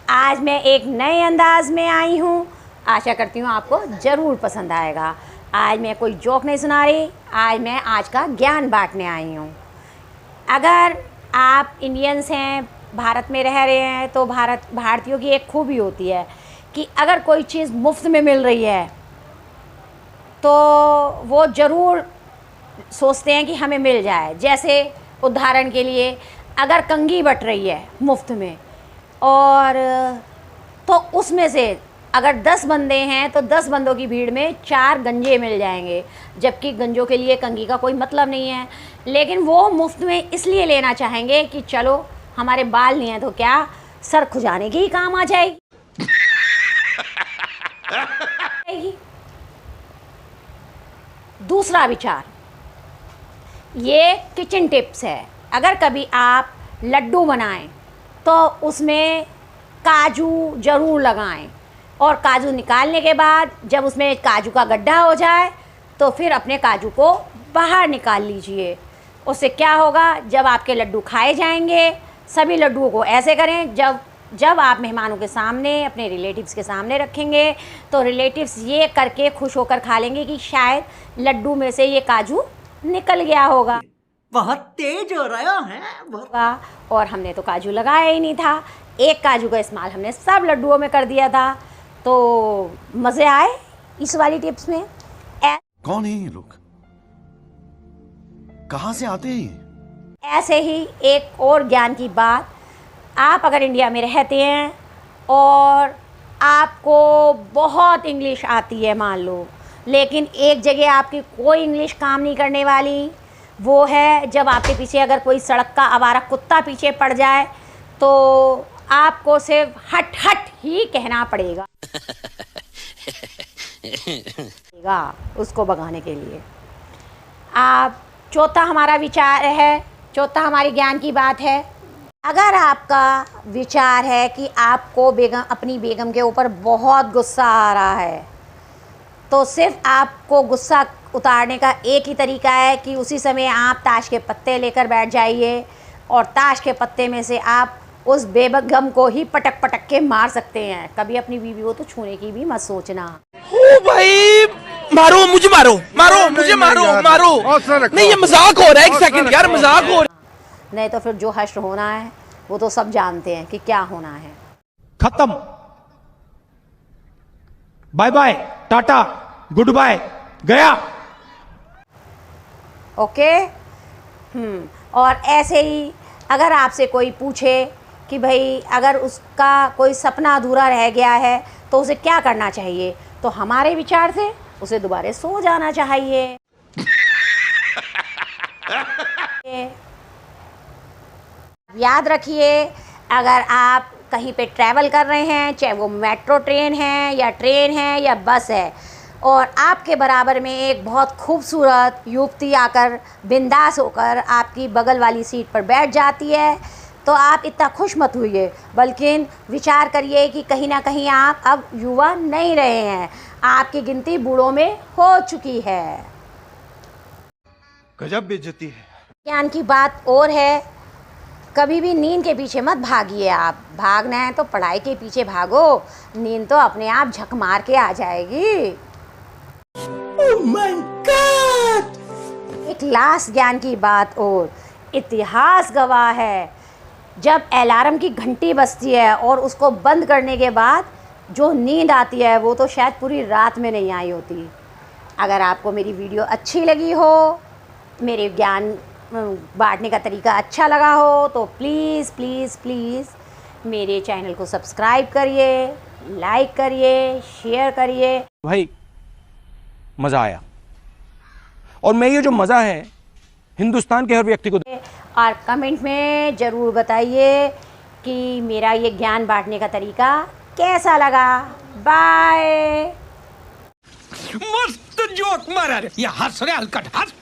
आज मैं एक नए अंदाज में आई हूँ। आशा करती हूँ आपको ज़रूर पसंद आएगा। आज मैं कोई जोक नहीं सुना रही, आज मैं आज का ज्ञान बांटने आई हूँ। अगर आप इंडियंस हैं, भारत में रह रहे हैं, तो भारतीयों की एक खूबी होती है कि अगर कोई चीज़ मुफ्त में मिल रही है तो वो ज़रूर सोचते हैं कि हमें मिल जाए। जैसे उदाहरण के लिए, अगर कंघी बट रही है मुफ्त में, और तो उसमें से अगर 10 बंदे हैं तो 10 बंदों की भीड़ में 4 गंजे मिल जाएंगे, जबकि गंजों के लिए कंघी का कोई मतलब नहीं है। लेकिन वो मुफ्त में इसलिए लेना चाहेंगे कि चलो हमारे बाल नहीं हैं तो क्या, सर खुजाने के ही काम आ जाएगी। दूसरा विचार, ये किचन टिप्स है। अगर कभी आप लड्डू बनाएं तो उसमें काजू ज़रूर लगाएं, और काजू निकालने के बाद जब उसमें काजू का गड्ढा हो जाए तो फिर अपने काजू को बाहर निकाल लीजिए। उससे क्या होगा, जब आपके लड्डू खाए जाएंगे, सभी लड्डुओं को ऐसे करें, जब आप मेहमानों के सामने, अपने रिलेटिव्स के सामने रखेंगे तो रिलेटिव्स ये करके खुश होकर खा लेंगे कि शायद लड्डू में से ये काजू निकल गया होगा। बहुत तेज हो रहा है और हमने तो काजू लगाया ही नहीं था, एक काजू का इस्तेमाल हमने सब लड्डुओं में कर दिया था। तो मज़े आए इस वाली टिप्स में। कौन है ये लोग, कहाँ से आते हैं? ऐसे ही एक और ज्ञान की बात, आप अगर इंडिया में रहते हैं और आपको बहुत इंग्लिश आती है मान लो, लेकिन एक जगह आपकी कोई इंग्लिश काम नहीं करने वाली, वो है जब आपके पीछे अगर कोई सड़क का आवारा कुत्ता पीछे पड़ जाए तो आपको सिर्फ हट हट ही कहना पड़ेगा उसको भगाने के लिए। आप चौथा हमारा विचार है, चौथा हमारी ज्ञान की बात है, अगर आपका विचार है कि आपको अपनी बेगम के ऊपर बहुत गुस्सा आ रहा है, तो सिर्फ आपको गुस्सा उतारने का एक ही तरीका है कि उसी समय आप ताश के पत्ते लेकर बैठ जाइए, और ताश के पत्ते में से आप उस बेगम को ही पटक पटक के मार सकते हैं। कभी अपनी बीवी को तो छूने की भी मत सोचना। ओ भाई, मारो मुझे, मारो मारो मुझे, मारो मारो, नहीं ये मजाक हो रहा है, एक सेकंड यार, मजाक हो रहा है। नहीं तो फिर जो हश्र होना है वो तो सब जानते हैं कि क्या होना है। खत्म, bye bye, tata, good bye, गया। ओके। और ऐसे ही अगर आपसे कोई पूछे कि भाई अगर उसका कोई सपना अधूरा रह गया है तो उसे क्या करना चाहिए, तो हमारे विचार से उसे दोबारा सो जाना चाहिए। याद रखिए, अगर आप कहीं पे ट्रैवल कर रहे हैं, चाहे वो मेट्रो ट्रेन है या ट्रेन है या बस है, और आपके बराबर में एक बहुत खूबसूरत युवती आकर बिंदास होकर आपकी बगल वाली सीट पर बैठ जाती है, तो आप इतना खुश मत होइए, बल्कि विचार करिए कि कहीं ना कहीं आप अब युवा नहीं रहे हैं, आपकी गिनती बूढ़ों में हो चुकी है। गजब बेइज्जती है। ज्ञान की बात और है, कभी भी नींद के पीछे मत भागिए। आप भागना है तो पढ़ाई के पीछे भागो, नींद तो अपने आप झक मार के आ जाएगी। Oh my God! एक लास्ट ज्ञान की बात और, इतिहास गवाह है, जब अलार्म की घंटी बजती है और उसको बंद करने के बाद जो नींद आती है वो तो शायद पूरी रात में नहीं आई होती। अगर आपको मेरी वीडियो अच्छी लगी हो, मेरे ज्ञान बांटने का तरीका अच्छा लगा हो, तो प्लीज़ प्लीज़ प्लीज़ मेरे चैनल को सब्सक्राइब करिए, लाइक करिए, शेयर करिए। भाई मज़ा आया, और मैं ये जो मज़ा है हिंदुस्तान के हर व्यक्ति को। और कमेंट में ज़रूर बताइए कि मेरा ये ज्ञान बांटने का तरीका कैसा लगा। बाय। मस्त जोक मारा रे, ये हंस रहे हलकट हंस।